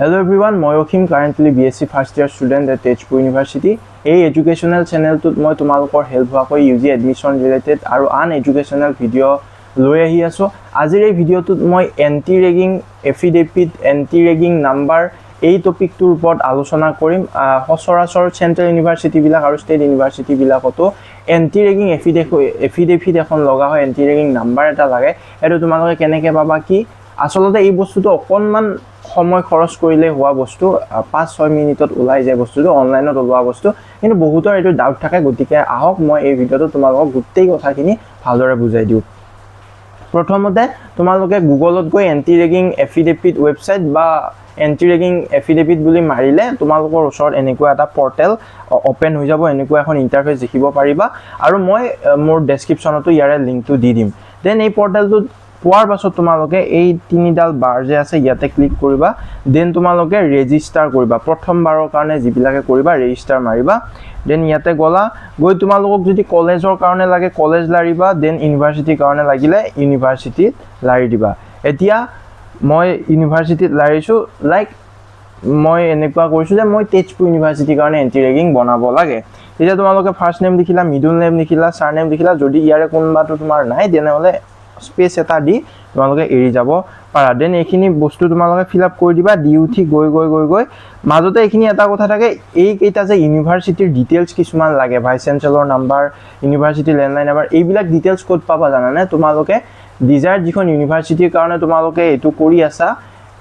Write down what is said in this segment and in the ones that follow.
Hello everyone, মই অখিম currently BSc first year student at Tezpur University. এই educational channel টোত মই তোমালোকৰ হেল্প হোৱাকৈ UG admission related আৰু educational video লৈ আহি আছো। আজিৰ এই ভিডিঅ'টোত মই anti ragging affidavit, anti ragging number এই টপিকটোৰ ওপৰত আলোচনা কৰিম। সচৰাচৰ চেন্ট্ৰেল ইউনিভাৰ্সিটি বিলাক আৰু ষ্টেট ইউনিভাৰ্সিটি বিলাকতো anti ragging affidavit এখন লগা হয়, anti ragging number এটা লাগে। এটো তোমালোকে কেনেকৈ পাবা কি আসলতে এই বস্তুটো অকনমান সময় খৰচ কৰিলে হোৱা বস্তু 5-6 মিনিটত ওলাই যায় বস্তুটো অনলাইনত ওলোৱা বস্তু কিন্তু বহুতৰ এটো ডাউট থাকে গতিকে আহক মই এই ভিডিঅটো তোমালোকক গোটেই কথাখিনি ভালদৰে বুজাই দিও। প্ৰথমতে তোমালোকে গুগলত গৈ anti ragging affidavit ওয়েবসাইট বা anti ragging affidavit বুলি মাৰিলে তোমালোকৰ ওচৰত এনেকুৱা এটা পৰ্টেল ওপেন হৈ যাব, এনেকুৱা এখন ইন্টাৰফেস দেখিব পাৰিবা আৰু মই মোৰ ডেসক্ৰিপচনতো ইয়াৰে লিংকটো দি দিম। দেন এই পৰ্টেলটো পোৱাৰ পাছত তোমালোকে এই তিনিডাল বাৰ যে আছে ইয়াতে ক্লিক কৰিবা। দেন তোমালোকে ৰেজিষ্টাৰ কৰিবা, প্ৰথমবাৰৰ কাৰণে যিবিলাকে কৰিবা ৰেজিষ্টাৰ মাৰিবা। দেন ইয়াতে গলা গৈ তোমালোকক যদি কলেজৰ কাৰণে লাগে কলেজ লাৰিবা, দেন ইউনিভাৰ্সিটিৰ কাৰণে লাগিলে ইউনিভাৰ্সিটিত লাৰি দিবা। এতিয়া মই ইউনিভাৰ্সিটিত লাৰিছো, লাইক মই এনেকুৱা কৰিছো যে মই তেজপুৰ ইউনিভাৰ্সিটিৰ কাৰণে এন্টি ৰেগিং বনাব লাগে। এতিয়া তোমালোকে ফাৰ্স্ট নেম লিখিলা, মিডল নেম লিখিলা, সাৰনেম লিখিলা। যদি ইয়াৰে কোনবাটো তোমাৰ নাই তেনেহলে স্পেস এটা দি তোমালোকে এৰি যাব পাৰা। দেন এইখিনি বস্তু তোমালোকে ফিল আপ কৰি দিবা, দি উঠি গৈ মাজতে এইখিনি এটা কথা থাকে, এই কেইটা যে ইউনিভাৰ্সিটিৰ ডিটেইলছ কিছুমান লাগে, vice chancellor number, university landline number, এইবিলাক ডিটেইলছ ক'ত পাবা জানানে? তোমালোকে ডিজায়াৰ যিখন ইউনিভাৰ্সিটিৰ কাৰণে তোমালোকে এটো কৰি আছা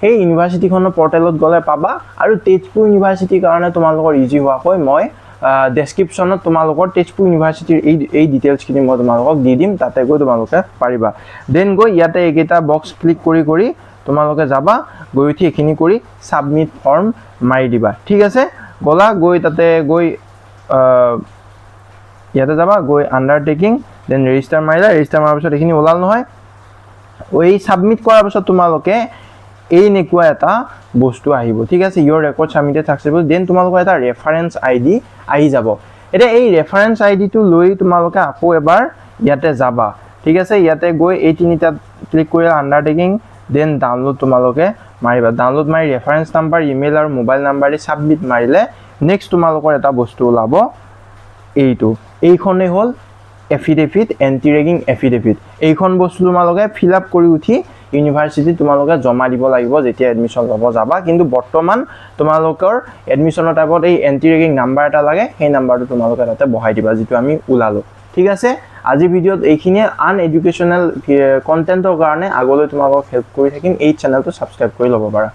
সেই ইউনিভাৰ্সিটিখনৰ পৰ্টেলত গলে পাবা। আৰু তেজপুৰ ইউনিভাৰ্সিটিৰ কাৰণে তোমালোকৰ ইজি হোৱাকৈ মই ডেসক্ৰিপচনত তোমালোকৰ তেজপুৰ ইউনিভাৰ্সিটিৰ এই ডিটেইলছখিনি মই তোমালোকক দি দিম, তাতে গৈ তোমালোকে পাৰিবা। দেন গৈ ইয়াতে এইকেইটা বক্স ক্লিক কৰি তোমালোকে যাবা, গৈ উঠি এখিনি কৰি সাবমিট ফৰ্ম মাৰি দিবা। ঠিক আছে, গলা গৈ তাতে গৈ ইয়াতে যাবা, গৈ আন্ডাৰটেকিং, দেন ৰেজিষ্টাৰ মাৰিলা। ৰেজিষ্টাৰ মাৰাৰ পিছত এখিনি ওলাল নহয়, ওই সাবমিট কৰাৰ পিছত তোমালোকে এই নেকুৱা এটা বস্তু আহিব। ঠিক আছে, your record submitted successful. Then তোমালোকৰ এটা ৰেফাৰেন্স আইডি আহি যাব। এতিয়া এই ৰেফাৰেন্স আইডিটো লৈ তোমালোকে আকৌ এবাৰ ইয়াতে যাবা। ঠিক আছে, ইয়াতে গৈ এই তিনিটা ক্লিক কৰিলা, আন্ডাৰটেকিং, দেন ডাউনলোড তোমালোকে মাৰিবা। ডাউনলোড মাৰি ৰেফাৰেন্স নাম্বাৰ, ইমেইল আৰু মোবাইল নাম্বাৰ দি সাবমিট মাৰিলে নেক্সট তোমালোকৰ এটা বস্তু ওলাব, এইখনে হ'ল এফিডেভিট, এন্টি ৰেগিং এফিডেভিট। এইখন বস্তু তোমালোকে ফিল আপ কৰি উঠি ইউনিভাৰ্সিটি তোমালোকে জমা দিব লাগিব যেতিয়া এডমিশন ল'ব যাবা। কিন্তু বৰ্তমান তোমালোকৰ এডমিশনৰ টাইপত এই এন্টি ৰেগিং নাম্বাৰ এটা লাগে, সেই নাম্বাৰটো তোমালোকে তাতে বহাই দিবা যিটো আমি ওলালো। ঠিক আছে, আজি ভিডিঅ'ত এইখিনিয়ে। এডুকেশ্যনেল কন্টেন্টৰ কাৰণে আগলৈ তোমালোকক হেল্প কৰি থাকিম। এই চেনেলটো সাবস্ক্ৰাইব কৰি ল'ব পাৰা।